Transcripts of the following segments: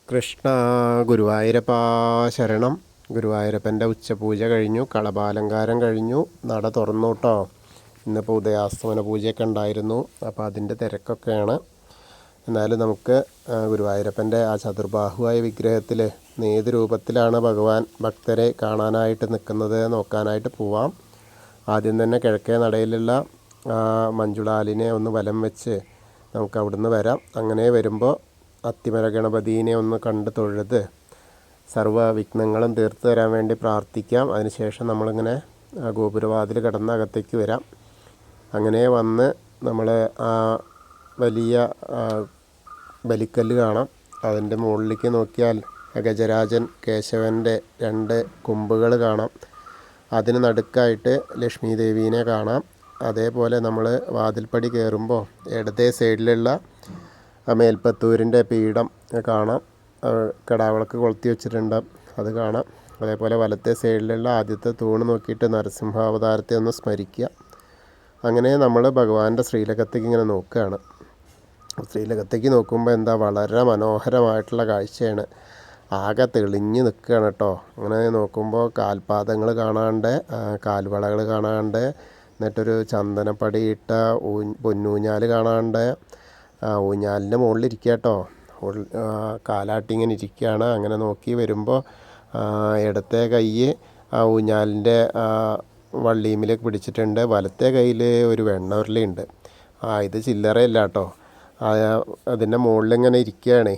കൃഷ്ണ ഗുരുവായൂരപ്പ ശരണം. ഗുരുവായൂരപ്പൻ്റെ ഉച്ചപൂജ കഴിഞ്ഞു, കളഭാലങ്കാരം കഴിഞ്ഞു, നട തുറന്നു കേട്ടോ. ഇന്നിപ്പോൾ ഉദയാസ്തമന പൂജയൊക്കെ ഉണ്ടായിരുന്നു, അപ്പോൾ അതിൻ്റെ തിരക്കൊക്കെയാണ്. എന്നാലും നമുക്ക് ഗുരുവായൂരപ്പൻ്റെ ആ ചതുർബാഹുവായ വിഗ്രഹത്തിൽ ഏത് രൂപത്തിലാണ് ഭഗവാൻ ഭക്തരെ കാണാനായിട്ട് നിൽക്കുന്നത് നോക്കാനായിട്ട് പോവാം. ആദ്യം തന്നെ കിഴക്കേ നടയിലുള്ള മഞ്ജുളാലിനെ ഒന്ന് വലം വെച്ച് നമുക്ക് അവിടുന്ന് വരാം. അങ്ങനെ വരുമ്പോൾ അത്തിമര ഗണപതിയെ ഒന്ന് കണ്ട് തൊഴുത് സർവ്വ വിഘ്നങ്ങളും തീർത്തു തരാൻ വേണ്ടി പ്രാർത്ഥിക്കാം. അതിനുശേഷം നമ്മളിങ്ങനെ ഗോപുരവാതിൽ കടന്ന് അകത്തേക്ക് വരാം. അങ്ങനെ വന്ന് നമ്മൾ ആ വലിയ ബലിക്കല്ല് കാണാം. അതിൻ്റെ മുകളിലേക്ക് നോക്കിയാൽ ഗജരാജൻ കേശവൻ്റെ 2 കൊമ്പുകൾ കാണാം. അതിന് നടുക്കായിട്ട് ലക്ഷ്മി ദേവീനെ കാണാം. അതേപോലെ നമ്മൾ വാതിൽപ്പടി കയറുമ്പോൾ ഇടതേ സൈഡിലുള്ള മേൽപ്പത്തൂരിൻ്റെ പീഠം കാണാം. കിടാവിളക്ക് കൊളുത്തി വെച്ചിട്ടുണ്ട്, അത് കാണാം. അതേപോലെ വലത്തെ സൈഡിലുള്ള ആദ്യത്തെ തൂണ് നോക്കിയിട്ട് നരസിംഹാവതാരത്തെ ഒന്ന് സ്മരിക്കുക. അങ്ങനെ നമ്മൾ ഭഗവാന്റെ ശ്രീലകത്തേക്ക് ഇങ്ങനെ നോക്കുകയാണ്. ശ്രീലകത്തേക്ക് നോക്കുമ്പോൾ എന്താ വളരെ മനോഹരമായിട്ടുള്ള കാഴ്ചയാണ്. ആകെ തെളിഞ്ഞ് നിൽക്കുകയാണ് കേട്ടോ. അങ്ങനെ നോക്കുമ്പോൾ കാൽപാദങ്ങൾ കാണാണ്ട്, കാൽവളകൾ കാണാണ്ട്, എന്നിട്ടൊരു ചന്ദനപ്പടിയിട്ട പൊന്നൂഞ്ഞാൽ കാണാണ്ട്, ഊഞ്ഞാലിൻ്റെ മുകളിലിരിക്കുക കേട്ടോ. കാലാട്ടിങ്ങനെ ഇരിക്കുകയാണ്. അങ്ങനെ നോക്കി വരുമ്പോൾ ഇടത്തെ കൈ ആ ഊഞ്ഞാലിൻ്റെ വള്ളിയിലേക്ക് പിടിച്ചിട്ടുണ്ട്. വലത്തെ കയ്യിൽ ഒരു വെണ്ണുരുളിയുണ്ട്. ഇത് ചില്ലറയില്ല കേട്ടോ. അതിൻ്റെ മുകളിലിങ്ങനെ ഇരിക്കുകയാണ്.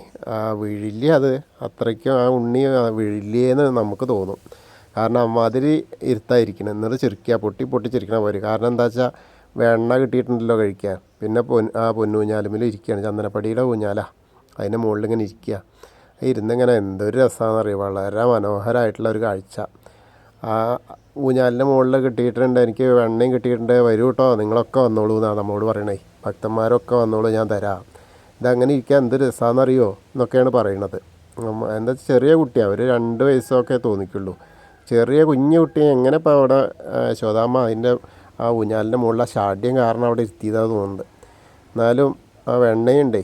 വീഴില്ല, അത് അത്രയ്ക്കും ആ ഉണ്ണി വീഴില്ലേന്ന് നമുക്ക് തോന്നും. കാരണം അമ്മാതിരി ഇരുത്തായിരിക്കണം. എന്നിട്ട് ചിരിക്കുക, പൊട്ടി ചിരിക്കണ പോലെ. കാരണം എന്താ വെച്ചാൽ വെണ്ണ കിട്ടിയിട്ടുണ്ടല്ലോ കഴിക്കാൻ. പിന്നെ പൊന്നൂഞ്ഞാലുമിൽ ഇരിക്കുകയാണ്, ചന്ദനപ്പടിയുടെ ഊഞ്ഞാല. അതിൻ്റെ മുകളിലിങ്ങനെ ഇരിക്കുക. ഇരുന്നിങ്ങനെ എന്തൊരു രസമാണെന്നറിയാം. വളരെ മനോഹരമായിട്ടുള്ള ഒരു കാഴ്ച. ആ ഊഞ്ഞാലിൻ്റെ മുകളിൽ കിട്ടിയിട്ടുണ്ട്, എനിക്ക് വെണ്ണയും കിട്ടിയിട്ടുണ്ട്, വരൂ കേട്ടോ നിങ്ങളൊക്കെ വന്നോളൂ എന്നാണ് നമ്മോട് പറയണേ. ഭക്തന്മാരൊക്കെ വന്നോളൂ, ഞാൻ തരാം. ഇതങ്ങനെ ഇരിക്കാൻ എന്ത് രസമാണെന്നറിയോ എന്നൊക്കെയാണ് പറയണത്. എന്താ ചെറിയ കുട്ടിയാണ്, ഒരു 2 വയസ്സൊക്കെ തോന്നിക്കുള്ളൂ. ചെറിയ കുഞ്ഞു കുട്ടിയെ എങ്ങനെ ഇപ്പോൾ അവിടെ ശോതാമ്മ അതിൻ്റെ ആ ഊഞ്ഞാലിൻ്റെ മുകളിൽ ഷാഢ്യം കാരണം അവിടെ ഇരുത്തിയതാണ് തോന്നുന്നുണ്ട്. എന്നാലും ആ വെണ്ണയുണ്ടേ,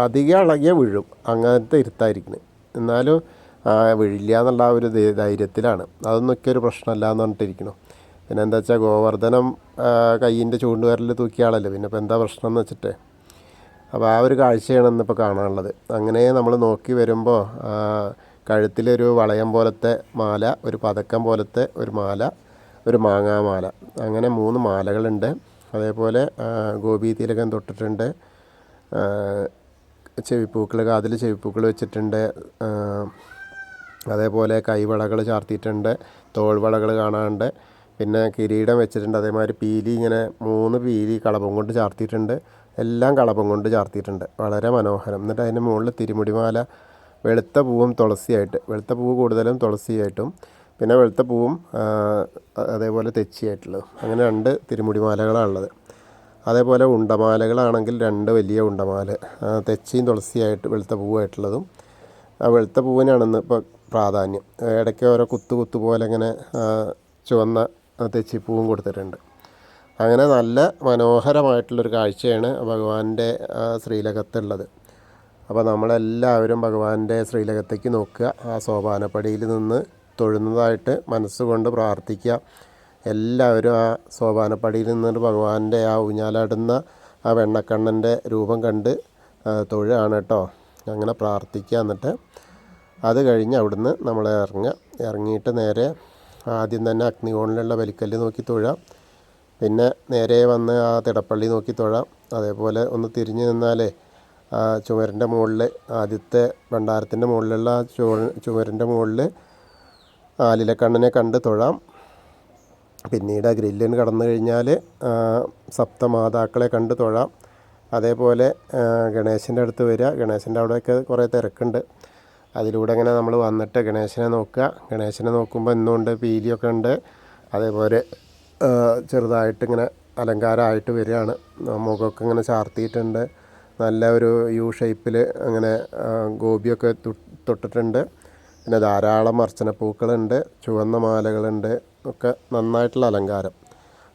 അധികം ഇളകിയാൽ വീഴും, അങ്ങനത്തെ ഇരുത്തായിരിക്കുന്നത്. എന്നാലും വീഴില്ല എന്നുള്ള ആ ഒരു ധൈര്യത്തിലാണ്. അതൊന്നും ഒരു പ്രശ്നമല്ല എന്ന് പറഞ്ഞിട്ടിരിക്കണം. പിന്നെ എന്താ വെച്ചാൽ ഗോവർദ്ധനം കയ്യിൻ്റെ ചൂണ്ടുവിരൽ തൂക്കിയ ആളല്ലേ, പിന്നെ ഇപ്പോൾ എന്താ പ്രശ്നം എന്ന് വെച്ചിട്ട്. അപ്പോൾ ആ ഒരു കാഴ്ചയാണ് ഇന്നിപ്പോൾ കാണാനുള്ളത്. അങ്ങനെ നമ്മൾ നോക്കി വരുമ്പോൾ കഴുത്തിലൊരു വളയം പോലത്തെ മാല, ഒരു പതക്കം പോലത്തെ ഒരു മാല, ഒരു മാങ്ങാമാല, അങ്ങനെ 3 മാലകളുണ്ട്. അതേപോലെ ഗോപി തിലകം തൊട്ടിട്ടുണ്ട്. ചെവിപ്പൂക്കൾ, കാതിൽ ചെവിപ്പൂക്കൾ വെച്ചിട്ടുണ്ട്. അതേപോലെ കൈവളകൾ ചാർത്തിയിട്ടുണ്ട്, തോൾവളകൾ കാണാനുണ്ട്. പിന്നെ കിരീടം വെച്ചിട്ടുണ്ട്. അതേമാതിരി പീലി, ഇങ്ങനെ 3 പീലി കളഭം കൊണ്ട് ചാർത്തിയിട്ടുണ്ട്. എല്ലാം കളഭം കൊണ്ട് ചാർത്തിയിട്ടുണ്ട്, വളരെ മനോഹരം. എന്നിട്ട് അതിൻ്റെ മുകളിൽ തിരുമുടിമാല, വെളുത്ത പൂവും തുളസിയായിട്ട്, വെളുത്ത പൂവ് കൂടുതലും തുളസിയായിട്ടും, പിന്നെ വെളുത്ത പൂവും അതേപോലെ തെച്ചിയായിട്ടുള്ളത്, അങ്ങനെ 2 തിരുമുടിമാലകളാണുള്ളത്. അതേപോലെ ഉണ്ടമാലകളാണെങ്കിൽ 2 വലിയ ഉണ്ടമാല, തെച്ചിയും തുളസിയായിട്ട് വെളുത്ത പൂവായിട്ടുള്ളതും. ആ വെളുത്ത പൂവിനാണ് ഇന്ന് ഇപ്പോൾ പ്രാധാന്യം. ഇടയ്ക്ക് ഓരോ കുത്തു പോലെ ഇങ്ങനെ ചുവന്ന തെച്ചിപ്പൂവും കൊടുത്തിട്ടുണ്ട്. അങ്ങനെ നല്ല മനോഹരമായിട്ടുള്ളൊരു കാഴ്ചയാണ് ഭഗവാന്റെ ശ്രീലകത്തുള്ളത്. അപ്പോൾ നമ്മളെല്ലാവരും ഭഗവാന്റെ ശ്രീലകത്തേക്ക് നോക്കുക. ആ സോപാനപ്പടിയിൽ നിന്ന് തൊഴുന്നതായിട്ട് മനസ്സുകൊണ്ട് പ്രാർത്ഥിക്കുക. എല്ലാവരും ആ സോപാനപ്പടിയിൽ നിന്നിട്ട് ഭഗവാന്റെ ആ ഊഞ്ഞാലാടുന്ന ആ വെണ്ണക്കണ്ണൻ്റെ രൂപം കണ്ട് തൊഴുകയാണ് കേട്ടോ. അങ്ങനെ പ്രാർത്ഥിക്കുക. എന്നിട്ട് അത് കഴിഞ്ഞ് അവിടുന്ന് നമ്മൾ ഇറങ്ങിയിട്ട് നേരെ ആദ്യം തന്നെ അഗ്നികോണിലുള്ള ബലിക്കല്ല് നോക്കി തൊഴാം. പിന്നെ നേരെ വന്ന് ആ തിടപ്പള്ളി നോക്കി തൊഴാം. അതേപോലെ ഒന്ന് തിരിഞ്ഞ് നിന്നാലേ ചുമരിൻ്റെ മുകളിൽ, ആദ്യത്തെ ഭണ്ഡാരത്തിൻ്റെ മുകളിലുള്ള ചുമരിൻ്റെ മുകളിൽ ആലിലക്കണ്ണനെ കണ്ട് തൊഴാം. പിന്നീട് ആ ഗ്രില്ലിന് കടന്നു കഴിഞ്ഞാൽ സപ്തമാതാക്കളെ കണ്ട് തൊഴാം. അതേപോലെ ഗണേശൻ്റെ അടുത്ത് വരിക. ഗണേശൻ്റെ അവിടെയൊക്കെ കുറേ തിരക്കുണ്ട്. അതിലൂടെ ഇങ്ങനെ നമ്മൾ വന്നിട്ട് ഗണേശനെ നോക്കുക. ഗണേശനെ നോക്കുമ്പോൾ ഇന്നുണ്ട്, പീലിയൊക്കെ ഉണ്ട്. അതേപോലെ ചെറുതായിട്ടിങ്ങനെ അലങ്കാരമായിട്ട് വരികയാണ്. മുഖമൊക്കെ ഇങ്ങനെ ചാർത്തിയിട്ടുണ്ട്. നല്ല ഒരു യു ഷേപ്പിൽ അങ്ങനെ ഗോപിയൊക്കെ തൊട്ടിട്ടുണ്ട്. പിന്നെ ധാരാളം അർച്ചനപ്പൂക്കളുണ്ട്, ചുവന്ന മാലകളുണ്ട്, ഒക്കെ നന്നായിട്ടുള്ള അലങ്കാരം.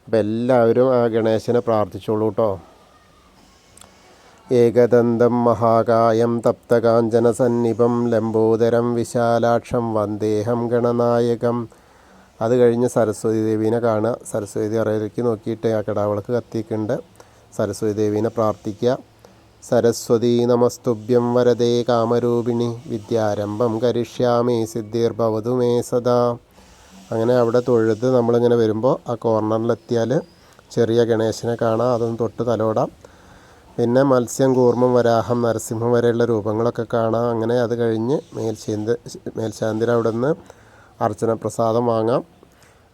അപ്പോൾ എല്ലാവരും ആ ഗണേശനെ പ്രാർത്ഥിച്ചോളൂ കേട്ടോ. ഏകദന്തം മഹാകായം തപ്തകാഞ്ചനസന്നിഭം ലംബോദരം വിശാലാക്ഷം വന്ദേഹം ഗണനായകം. അത് കഴിഞ്ഞ് സരസ്വതി ദേവീനെ കാണുക. സരസ്വതി അറയിലേക്ക് നോക്കിയിട്ട് ആ കിടാവിളക്ക് കത്തിക്കുന്നുണ്ട്. സരസ്വതി ദേവീനെ പ്രാർത്ഥിക്കുക. സരസ്വതി നമസ്തുഭ്യം വരദേ കാമരൂപിണി വിദ്യാരംഭം കരിഷ്യാമി സിദ്ധിർഭവതു മേ സദാ. അങ്ങനെ അവിടെ തൊഴുത് നമ്മളിങ്ങനെ വരുമ്പോൾ ആ കോർണറിലെത്തിയാൽ ചെറിയ ഗണേശനെ കാണാം. അതൊന്ന് തൊട്ട് തലോടാം. പിന്നെ മത്സ്യം, കൂർമ്മം, വരാഹം, നരസിംഹം വരെയുള്ള രൂപങ്ങളൊക്കെ കാണാം. അങ്ങനെ അത് കഴിഞ്ഞ് മേൽശാന്തിയുടെ അവിടെ നിന്ന് അർച്ചന പ്രസാദം വാങ്ങാം.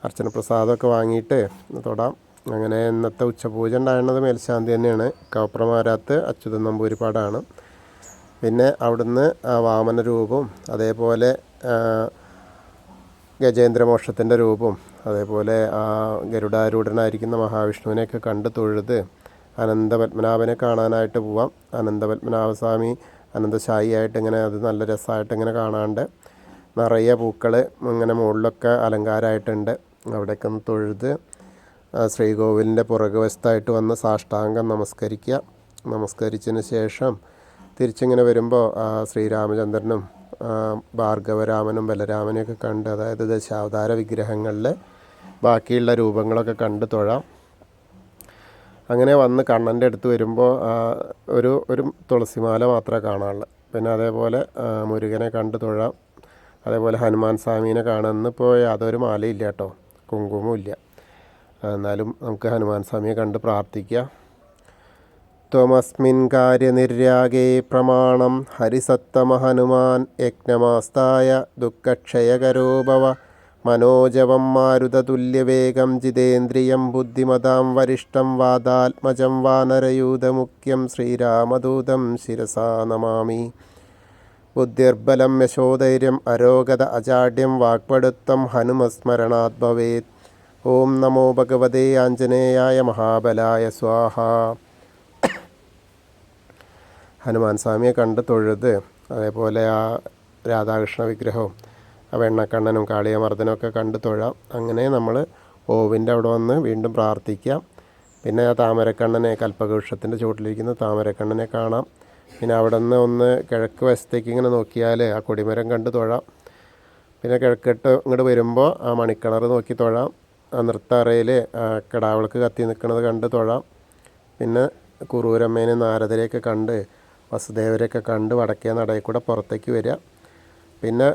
അർച്ചന പ്രസാദമൊക്കെ വാങ്ങിയിട്ട് തൊടാം. അങ്ങനെ ഇന്നത്തെ ഉച്ചപൂജ ഉണ്ടായിരുന്നത് മേൽശാന്തി തന്നെയാണ്. കവപ്രമാരാത്ത് അച്യുതൻ നമ്പൂരിപ്പാടാണ്. പിന്നെ അവിടുന്ന് വാമന രൂപവും അതേപോലെ ഗജേന്ദ്രമോക്ഷത്തിൻ്റെ രൂപവും അതേപോലെ ഗരുഡാരൂഢനായിരിക്കുന്ന മഹാവിഷ്ണുവിനെയൊക്കെ കണ്ട് തൊഴുത് അനന്തപത്മനാഭനെ കാണാനായിട്ട് പോവാം. അനന്തപത്മനാഭസ്വാമി അനന്തശായിയായിട്ട് ഇങ്ങനെ അത് നല്ല രസമായിട്ട് ഇങ്ങനെ കാണാണ്ട് നിറയെ പൂക്കൾ ഇങ്ങനെ മുകളിലൊക്കെ അലങ്കാരമായിട്ടുണ്ട്. അവിടേക്ക് ഒന്ന് തൊഴുത് ശ്രീകോവിലിൻ്റെ പുറകുവശത്തായിട്ട് വന്ന് സാഷ്ടാംഗം നമസ്കരിക്കുക. നമസ്കരിച്ചതിന് ശേഷം തിരിച്ചിങ്ങനെ വരുമ്പോൾ ശ്രീരാമചന്ദ്രനും ഭാർഗവരാമനും ബലരാമനെയൊക്കെ കണ്ട്, അതായത് ദശാവതാര വിഗ്രഹങ്ങളിലെ ബാക്കിയുള്ള രൂപങ്ങളൊക്കെ കണ്ട് തൊഴാം. അങ്ങനെ വന്ന് കണ്ണൻ്റെ അടുത്ത് വരുമ്പോൾ ഒരു തുളസിമാല മാത്രമേ കാണാനുള്ളൂ. പിന്നെ അതേപോലെ മുരുകനെ കണ്ട് തൊഴാം. അതേപോലെ ഹനുമാൻ സ്വാമീനെ കാണാൻ ഇന്നിപ്പോൾ യാതൊരു മാലയില്ല കേട്ടോ, കുങ്കുമമില്ല. എന്നാലും നമുക്ക് ഹനുമാൻ സ്വാമിയെ കണ്ട് പ്രാർത്ഥിക്കാം. ത്വമസ്മിൻ കാര്യനിര്യാഗേ പ്രമാണം ഹരിസത്തമ ഹനുമാൻ യജ്ഞമാസ്തായ ദുഃഖക്ഷയകരോ ഭവ മനോജവം മാരുതതുല്യവേഗം ജിതേന്ദ്രിയം ബുദ്ധിമതാം വരിഷ്ഠം വാദാത്മജം വാനരയൂഥമുഖ്യം ശ്രീരാമദൂതം ശിരസാ നമാമി. ബുദ്ധിർബലം യശോധൈര്യം അരോഗത അജാഡ്യം വാക്പടുത്തം ഹനുമസ്മരണാത് ഭവേത്. ഓം നമോ ഭഗവതേ ആഞ്ജനേയായ മഹാബലായ സ്വാഹ. ഹനുമാൻ സ്വാമിയെ കണ്ട് തൊഴുത് അതേപോലെ ആ രാധാകൃഷ്ണ വിഗ്രഹവും ആ വെണ്ണക്കണ്ണനും കാളിയമർദ്ദനമൊക്കെ കണ്ട് തൊഴാം. അങ്ങനെ നമ്മൾ ഓവിൻ്റെ അവിടെ വന്ന് വീണ്ടും പ്രാർത്ഥിക്കാം. പിന്നെ ആ താമരക്കണ്ണനെ, കൽപ്പകവൃക്ഷത്തിൻ്റെ ചുവട്ടിലിരിക്കുന്ന താമരക്കണ്ണനെ കാണാം. പിന്നെ അവിടെ നിന്ന് ഒന്ന് കിഴക്ക് വശത്തേക്ക് ഇങ്ങനെ നോക്കിയാൽ ആ കൊടിമരം കണ്ട് തൊഴാം. പിന്നെ കിഴക്കിട്ട് ഇങ്ങോട്ട് വരുമ്പോൾ ആ മണിക്കിണർ നോക്കി തൊഴാം. ആ നൃത്തറയിൽ കിടാവിളക്ക് കത്തി നിൽക്കുന്നത് കണ്ട് തൊഴാം. പിന്നെ കുറൂരമ്മേനെ, നാരദരെയൊക്കെ കണ്ട് വസുദേവരെയൊക്കെ കണ്ട് വടക്കേ നടയിൽ കൂടെ പുറത്തേക്ക് വരിക. പിന്നെ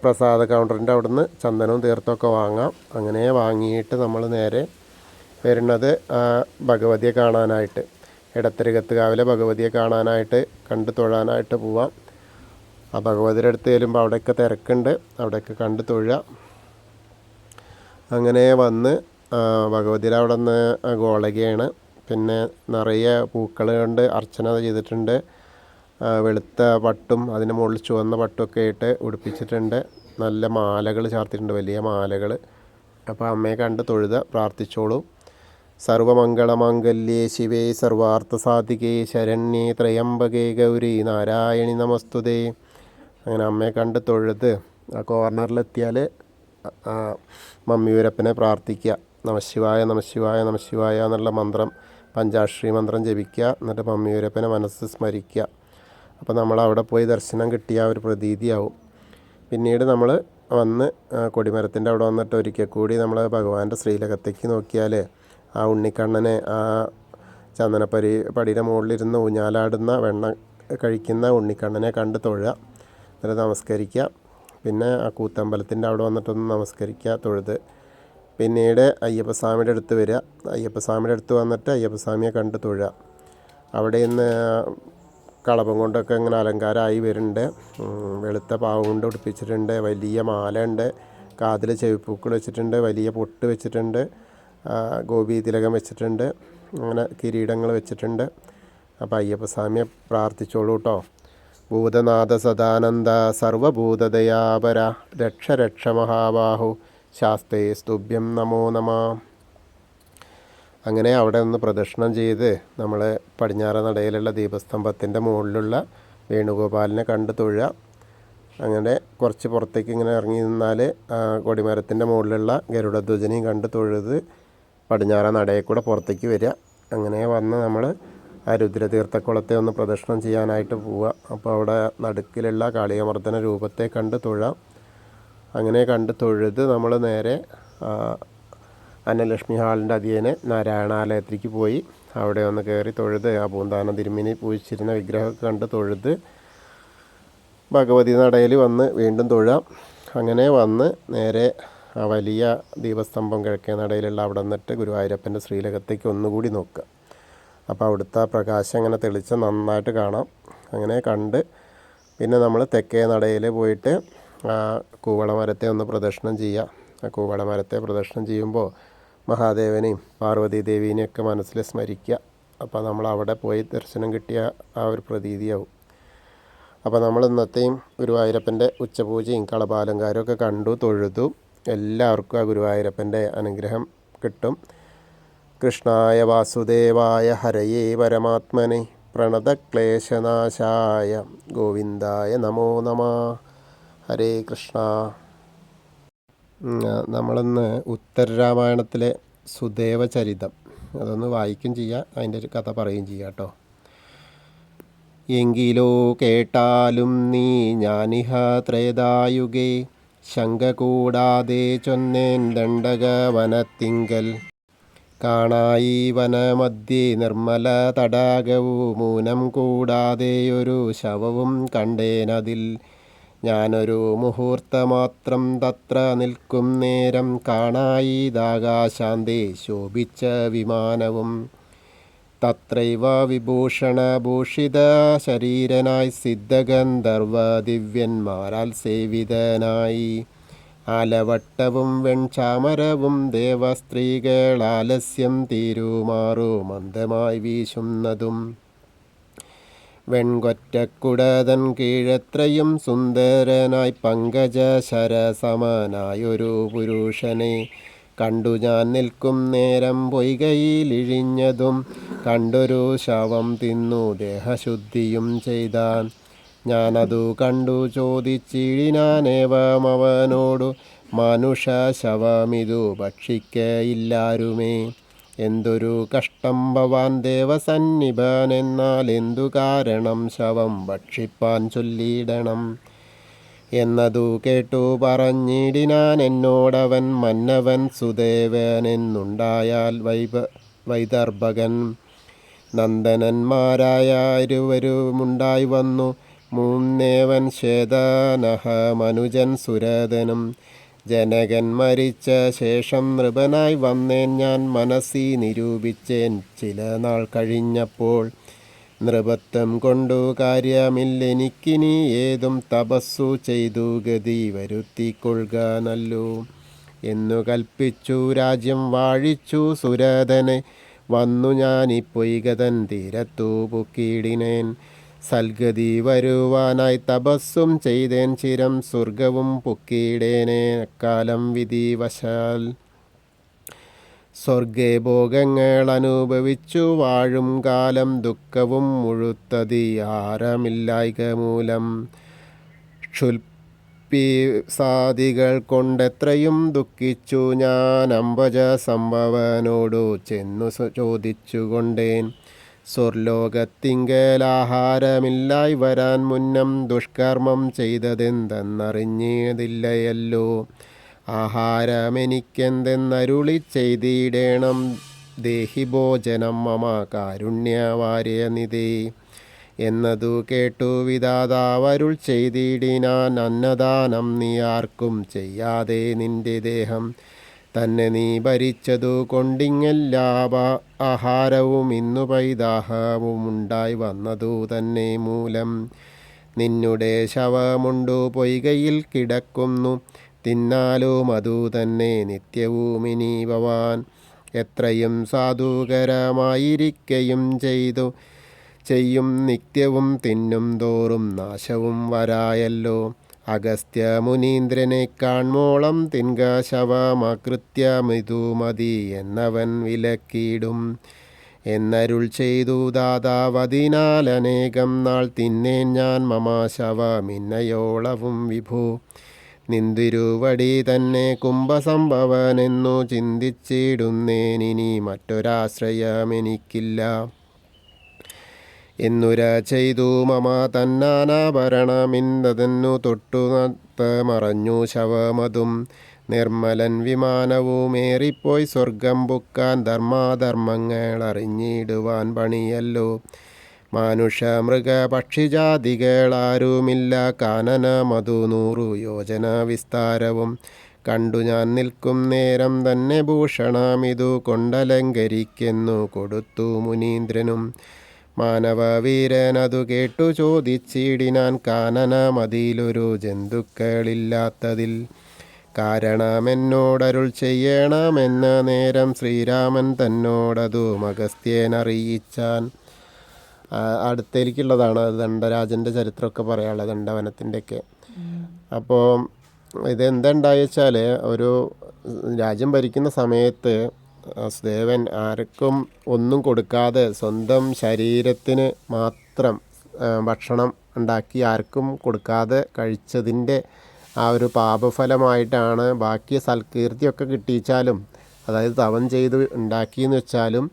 പ്രസാദ കൗണ്ടറിൻ്റെ അവിടുന്ന് ചന്ദനവും തീർത്ഥമൊക്കെ വാങ്ങാം. അങ്ങനെ വാങ്ങിയിട്ട് നമ്മൾ നേരെ വരുന്നത് ഭഗവതിയെ കാണാനായിട്ട്, ഇടത്തരികത്തുകാവിലെ ഭഗവതിയെ കാണാനായിട്ട് കണ്ട് തൊഴാനായിട്ട് പോവാം. ആ ഭഗവതിയുടെ അടുത്ത് ചെല്ലുമ്പോൾ അവിടെയൊക്കെ തിരക്കുണ്ട്, അവിടെയൊക്കെ കണ്ട് തൊഴുക. അങ്ങനെ വന്ന് ഭഗവതിയുടെ അവിടെ നിന്ന് ഗോളകയാണ്. പിന്നെ നിറയെ പൂക്കൾ കൊണ്ട് അർച്ചന ചെയ്തിട്ടുണ്ട്. വെളുത്ത പട്ടും അതിന് മുകളിൽ ചുവന്ന പട്ടുമൊക്കെ ആയിട്ട് ഉടുപ്പിച്ചിട്ടുണ്ട്. നല്ല മാലകൾ ചാർത്തിയിട്ടുണ്ട്, വലിയ മാലകൾ. അപ്പോൾ അമ്മയെ കണ്ട് തൊഴുത പ്രാർത്ഥിച്ചോളൂ. സർവമംഗളമാംഗല്യേ ശിവേ സർവാർത്ഥസാധികേ ശരണ്യേ ത്രയംബകേ ഗൗരി നാരായണി നമസ്തുതേ. അങ്ങനെ അമ്മയെ കണ്ട് തൊഴുത് ആ കോർണറിലെത്തിയാൽ മമ്മിയൂരപ്പനെ പ്രാർത്ഥിക്കുക. നമശിവായ നമശിവായ നമശിവായ എന്നുള്ള മന്ത്രം, പഞ്ചാക്ഷരി മന്ത്രം ജപിക്കുക. എന്നിട്ട് മമ്മിയൂരപ്പനെ മനസ്സ് സ്മരിക്കുക. അപ്പോൾ നമ്മൾ അവിടെ പോയി ദർശനം കിട്ടിയ ഒരു പ്രതീതിയാവും. പിന്നീട് നമ്മൾ വന്ന് കൊടിമരത്തിൻ്റെ അവിടെ വന്നിട്ട് ഒരിക്കൽ കൂടി നമ്മൾ ഭഗവാന്റെ ശ്രീലകത്തേക്ക് നോക്കിയാൽ ആ ഉണ്ണിക്കണ്ണനെ, ആ പടിയുടെ മുകളിലിരുന്ന് ഊഞ്ഞാലാടുന്ന വെണ്ണ കഴിക്കുന്ന ഉണ്ണിക്കണ്ണനെ കണ്ട് തൊഴുക. എന്നിട്ട് നമസ്കരിക്കുക. പിന്നെ ആ കൂത്തമ്പലത്തിൻ്റെ അവിടെ വന്നിട്ടൊന്ന് നമസ്കരിക്കുക, തൊഴുത്. പിന്നീട് അയ്യപ്പസ്വാമിയുടെ അടുത്ത് വരിക. അയ്യപ്പസ്വാമിയുടെ അടുത്ത് വന്നിട്ട് അയ്യപ്പസ്വാമിയെ കണ്ട് തൊഴുക. അവിടെ നിന്ന് കളഭം കൊണ്ടൊക്കെ ഇങ്ങനെ അലങ്കാരമായി വരുന്നുണ്ട്. വെളുത്ത പാവം കൊണ്ട് ഉടുപ്പിച്ചിട്ടുണ്ട്. വലിയ മാല ഉണ്ട്. കാതിൽ ചെവിപ്പൂക്കൾ വെച്ചിട്ടുണ്ട്. വലിയ പൊട്ട് വെച്ചിട്ടുണ്ട്. ഗോപി തിലകം വെച്ചിട്ടുണ്ട്. അങ്ങനെ കിരീടങ്ങൾ വെച്ചിട്ടുണ്ട്. അപ്പോൾ അയ്യപ്പസ്വാമിയെ പ്രാർത്ഥിച്ചോളൂ കേട്ടോ. ഭൂതനാഥ സദാനന്ദ സർവഭൂതദയാപര രക്ഷ രക്ഷ മഹാബാഹു ശാസ്തേ സ്തുഭ്യം നമോ നമ. അങ്ങനെ അവിടെ നിന്ന് പ്രദക്ഷിണം ചെയ്ത് നമ്മൾ പടിഞ്ഞാറ് നടയിലുള്ള ദീപസ്തംഭത്തിൻ്റെ മുകളിലുള്ള വേണുഗോപാലിനെ കണ്ട് തൊഴുക. അങ്ങനെ കുറച്ച് പുറത്തേക്ക് ഇങ്ങനെ ഇറങ്ങി നിന്നാൽ കൊടിമരത്തിൻ്റെ മുകളിലുള്ള ഗരുഡധ്വജനെയും കണ്ട് തൊഴുത് പടിഞ്ഞാറ് നടയിൽ കൂടെ പുറത്തേക്ക് വരിക. അങ്ങനെ വന്ന് നമ്മൾ ആ രുദ്രതീർത്ഥക്കുളത്തെ ഒന്ന് പ്രദക്ഷിണം ചെയ്യാനായിട്ട് പോവുക. അപ്പോൾ അവിടെ നടുക്കിലുള്ള കാളിയമർദ്ദന രൂപത്തെ കണ്ട് തൊഴാം. അങ്ങനെ കണ്ട് തൊഴുത് നമ്മൾ നേരെ അന്നലക്ഷ്മി ഹാളിൻ്റെ അധിയേനെ നാരായണാലയത്തിലേക്ക് പോയി അവിടെ ഒന്ന് കയറി തൊഴുത് ആ പൂന്താനം തിരുമേനി പൂജിച്ചിരുന്ന വിഗ്രഹമൊക്കെ കണ്ട് തൊഴുത് ഭഗവതി നടയിൽ വന്ന് വീണ്ടും തൊഴാം. അങ്ങനെ വന്ന് നേരെ ആ വലിയ ദീപസ്തംഭം കിഴക്കേ നടയിലുള്ള അവിടെ നിന്നിട്ട് ഗുരുവായൂരപ്പൻ്റെ ശ്രീലകത്തേക്ക് ഒന്നുകൂടി നോക്കുക. അപ്പോൾ അവിടുത്തെ പ്രകാശം അങ്ങനെ തെളിച്ച് നന്നായിട്ട് കാണാം. അങ്ങനെ കണ്ട് പിന്നെ നമ്മൾ തെക്കേ നടയിൽ പോയിട്ട് ആ കൂവളമരത്തെ ഒന്ന് പ്രദക്ഷിണം ചെയ്യുക. ആ കൂവളമരത്തെ പ്രദക്ഷിണം ചെയ്യുമ്പോൾ മഹാദേവനെയും പാർവതി ദേവീനെയൊക്കെ മനസ്സിൽ സ്മരിക്കുക. അപ്പോൾ നമ്മൾ അവിടെ പോയി ദർശനം കിട്ടിയ ആ ഒരു പ്രതീതിയാവും. അപ്പോൾ നമ്മൾ ഇന്നത്തെയും ഗുരുവായൂരപ്പൻ്റെ ഉച്ചപൂജയും കളഭാലങ്കാരവും ഒക്കെ കണ്ടു തൊഴുതു. എല്ലാവർക്കും ആ ഗുരുവായൂരപ്പൻ്റെ അനുഗ്രഹം കിട്ടും. കൃഷ്ണായ വാസുദേവായ ഹരയേ പരമാത്മനെ പ്രണതക്ലേശനാശായ ഗോവിന്ദായ നമോ നമഃ. ഹരേ കൃഷ്ണ. നമ്മളിന്ന് ഉത്തരരാമായണത്തിലെ സുദേവചരിതം അതൊന്ന് വായിക്കും ചെയ്യുക, അതിൻ്റെ ഒരു കഥ പറയുകയും ചെയ്യുക കേട്ടോ. എങ്കിലോ കേട്ടാലും നീ ഞാനിഹ ത്രേതായുഗേ ശങ്ക കൂടാതെ ചൊന്നേൻ ദണ്ഡകവനത്തിങ്കൽ കാണായി വനമധ്യേ നിർമ്മല തടാകവും മൂനം കൂടാതെയൊരു ശവവും കണ്ടേനതിൽ ഞാനൊരു മുഹൂർത്തമാത്രം തത്ര നിൽക്കും നേരം കാണായി ദാകാശാന്തേ ശോഭിച്ച വിമാനവും തത്രൈവ വിഭൂഷണഭൂഷിത ശരീരനായി സിദ്ധഗന്ധർവ ദിവ്യന്മാരാൽ സേവിതനായി ആലവട്ടവും വെൺചാമരവും ദേവസ്ത്രീകളാലസ്യം തീരുമാറു മന്ദമായി വീശുന്നതും വെൺകൊറ്റക്കുടതൻ കീഴത്രയും സുന്ദരനായി പങ്കജശരസമനായൊരു പുരുഷനെ കണ്ടു ഞാൻ നിൽക്കും നേരം പൊയ്കയിലിഴിഞ്ഞതും കണ്ടൊരു ശവം തിന്നു ദേഹശുദ്ധിയും ചെയ്താൻ. ഞാനതു കണ്ടു ചോദിച്ചിടിനാനേവം അവനോടു മനുഷ്യ ശവമിതു ഭക്ഷിക്കയില്ലാരുമേ. എന്തൊരു കഷ്ടം ഭവാൻ ദേവസന്നിഭൻ, എന്നാൽ എന്തു കാരണം ശവം ഭക്ഷിപ്പാൻ ചൊല്ലിയിടണം എന്നതു കേട്ടു പറഞ്ഞിടിനാൻ എന്നോടവൻ മന്നവൻ സുദേവനെന്നുണ്ടായാൽ വൈദർഭകൻ. നന്ദനന്മാരായ ഇരുവരുമുണ്ടായി വന്നു. മൂന്നേവൻ ശ്വേതനഹ മനുജൻ സുരതനും. ജനകൻ മരിച്ച ശേഷം നൃപനായി വന്നേൻ ഞാൻ മനസ്സി നിരൂപിച്ചേൻ ചില നാൾ കഴിഞ്ഞപ്പോൾ. നൃപത്വം കൊണ്ടു കാര്യമില്ലെനിക്കിനി ഏതും തപസ്സു ചെയ്തു ഗതി വരുത്തിക്കൊള്ളുക നല്ലു എന്നു കൽപ്പിച്ചു രാജ്യം വാഴിച്ചു സുരതനെ. വന്നു ഞാനിപ്പൊയ്കതൻ തീരത്തു പൊക്കിയിടിനേൻ. സൽഗതി വരുവാനായി തപസ്സും ചെയ്തേൻ ചിരം സ്വർഗവും പൊക്കിയിടേനേ അക്കാലം വിധിവശാൽ. സ്വർഗേ ഭോഗങ്ങൾ അനുഭവിച്ചു വാഴും കാലം ദുഃഖവും മുഴുത്തതി ആരമില്ലായ്ക മൂലം. ക്ഷുൽപിസാദികൾ കൊണ്ടെത്രയും ദുഃഖിച്ചു ഞാൻ അംബജ സംഭവനോടു ചെന്നു ചോദിച്ചുകൊണ്ടേൻ. സ്വർലോകത്തിങ്കൽ ആഹാരമില്ലായി വരാൻ മുന്നം ദുഷ്കർമ്മം ചെയ്തതെന്തെന്നറിഞ്ഞതില്ലയല്ലോ. ആഹാരമെനിക്കെന്തെന്നരുളി ചെയ്തിടേണം ദേഹി ഭോജനം മമ കാരുണ്യവാര്യനിധേ എന്നതു കേട്ടു വിധാതാവരുൾ ചെയ്തിടിനാൻ. അന്നദാനം നീ ആർക്കും ചെയ്യാതെ നിന്റെ ദേഹം തന്നെ നീ ഭരിച്ചതു കൊണ്ടിങ്ങെല്ലാ ആഹാരവും ഇന്നു പൈതാഹവും ഉണ്ടായി വന്നതു തന്നെ മൂലം. നിന്നുടെ ശവമുണ്ടു പൊയ്കയിൽ കിടക്കുന്നു, തിന്നാലും അതു തന്നെ നിത്യവുമിനി ഭവാൻ. എത്രയും സാധുകരമായിരിക്കയും ചെയ്യും നിത്യവും തിന്നും തോറും നാശവും വരായല്ലോ. അഗസ്ത്യ മുനീന്ദ്രനെ കാൺമോളം തിൻക ശവമാകൃത്യമിതു മതി എന്നവൻ വിലക്കിടും എന്നരുൾ ചെയ്തു ദാതാവതിനാൽ അനേകം നാൾ തിന്നേൻ ഞാൻ മമ ശവമിന്നയോളവും വിഭു. നിന്തിരുവടി തന്നെ കുംഭസംഭവനെന്നു ചിന്തിച്ചിടുന്നേനിനി മറ്റൊരാശ്രയമെനിക്കില്ല. എന്നുര ചെയ്തു മമ തന്നാനാഭരണമിന്നതെന്നു തൊട്ടു മറഞ്ഞു ശവമതും നിർമ്മലൻ വിമാനവുമേറിപ്പോയി സ്വർഗം പുക്കാൻ ധർമാധർമ്മങ്ങൾ അറിഞ്ഞിടുവാൻ പണിയല്ലോ. മാനുഷ മൃഗ പക്ഷിജാതികളാരുമില്ല കാനന മധു 100 യോജന വിസ്താരവും കണ്ടു ഞാൻ നിൽക്കും നേരം തന്നെ ഭൂഷണമിതു കൊണ്ടലങ്കരിക്കെന്നു കൊടുത്തു മുനീന്ദ്രനും. മാനവവീരനതു കേട്ടു ചോദിച്ചിടിനാൻ കാനന മതിയിലൊരു ജന്തുക്കളില്ലാത്തതിൽ കാരണമെന്നോടരുൾ ചെയ്യണമെന്ന നേരം ശ്രീരാമൻ തന്നോടതു അഗസ്ത്യനറിയിച്ചാൻ. അടുത്തേക്കുള്ളതാണ് ദണ്ഡരാജൻ്റെ ചരിത്രമൊക്കെ പറയാനുള്ളത്, ദണ്ഡവനത്തിൻ്റെയൊക്കെ. അപ്പോൾ ഇതെന്തുണ്ടായി വെച്ചാൽ, ഒരു രാജ്യം ഭരിക്കുന്ന സമയത്ത് വസുദേവൻ ആർക്കും ഒന്നും കൊടുക്കാതെ സ്വന്തം ശരീരത്തിന് മാത്രം ഭക്ഷണം ഉണ്ടാക്കി ആർക്കും കൊടുക്കാതെ കഴിച്ചതിൻ്റെ ആ ഒരു പാപഫലമായിട്ടാണ് ബാക്കി സൽകീർത്തിയൊക്കെ കിട്ടിച്ചാലും, അതായത് തവം ചെയ്ത് ഉണ്ടാക്കിയെന്ന് വെച്ചാലും,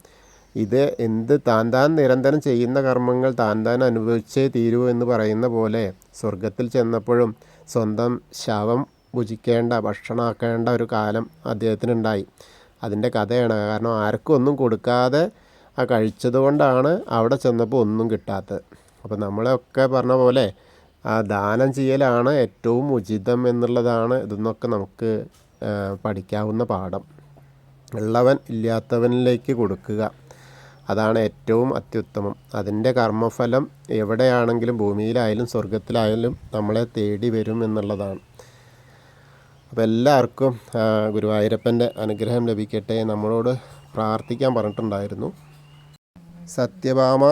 ഇത് എന്ത് താൻ നിരന്തരം ചെയ്യുന്ന കർമ്മങ്ങൾ താൻ അനുഭവിച്ചേ തീരൂ എന്ന് പറയുന്ന പോലെ സ്വർഗത്തിൽ ചെന്നപ്പോഴും സ്വന്തം ശവം ഭുജിക്കേണ്ട ഭക്ഷണമാക്കേണ്ട ഒരു കാലം അദ്ദേഹത്തിനുണ്ടായി. അതിൻ്റെ കഥയാണ്. കാരണം ആർക്കും ഒന്നും കൊടുക്കാതെ ആ കഴിച്ചത് കൊണ്ടാണ് അവിടെ ചെന്നപ്പോൾ ഒന്നും കിട്ടാത്തത്. അപ്പോൾ നമ്മളൊക്കെ പറഞ്ഞ പോലെ ആ ദാനം ചെയ്യലാണ് ഏറ്റവും ഉചിതം എന്നുള്ളതാണ് ഇതെന്നൊക്കെ നമുക്ക് പഠിക്കാവുന്ന പാഠം. ഉള്ളവൻ ഇല്ലാത്തവനിലേക്ക് കൊടുക്കുക, അതാണ് ഏറ്റവും അത്യുത്തമം. അതിൻ്റെ കർമ്മഫലം എവിടെയാണെങ്കിലും, ഭൂമിയിലായാലും സ്വർഗത്തിലായാലും നമ്മളെ തേടി വരും എന്നുള്ളതാണ്. അപ്പോൾ എല്ലാവർക്കും ഗുരുവായൂരപ്പൻ്റെ അനുഗ്രഹം ലഭിക്കട്ടെ. നമ്മളോട് പ്രാർത്ഥിക്കാൻ പറഞ്ഞിട്ടുണ്ടായിരുന്നു. സത്യഭാമ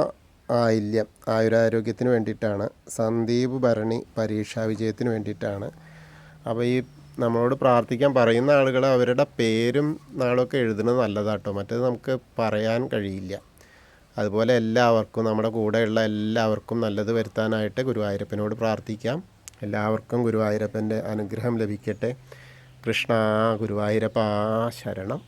ആയില്യം ആയുരാരോഗ്യത്തിന് വേണ്ടിയിട്ടാണ്. സന്ദീപ് ഭരണി പരീക്ഷാ വിജയത്തിന് വേണ്ടിയിട്ടാണ്. അപ്പോൾ ഈ നമ്മളോട് പ്രാർത്ഥിക്കാൻ പറയുന്ന ആളുകൾ അവരുടെ പേരും നാളൊക്കെ എഴുതുന്നത് നല്ലതാട്ടോ, മറ്റേത് നമുക്ക് പറയാൻ കഴിയില്ല. അതുപോലെ എല്ലാവർക്കും, നമ്മുടെ കൂടെയുള്ള എല്ലാവർക്കും നല്ലത് വരുത്താനായിട്ട് ഗുരുവായൂരപ്പനോട് പ്രാർത്ഥിക്കാം. എല്ലാവർക്കും ഗുരുവായൂരപ്പൻ്റെ അനുഗ്രഹം ലഭിക്കട്ടെ. കൃഷ്ണ ഗുരുവായൂരപ്പ ശരണം.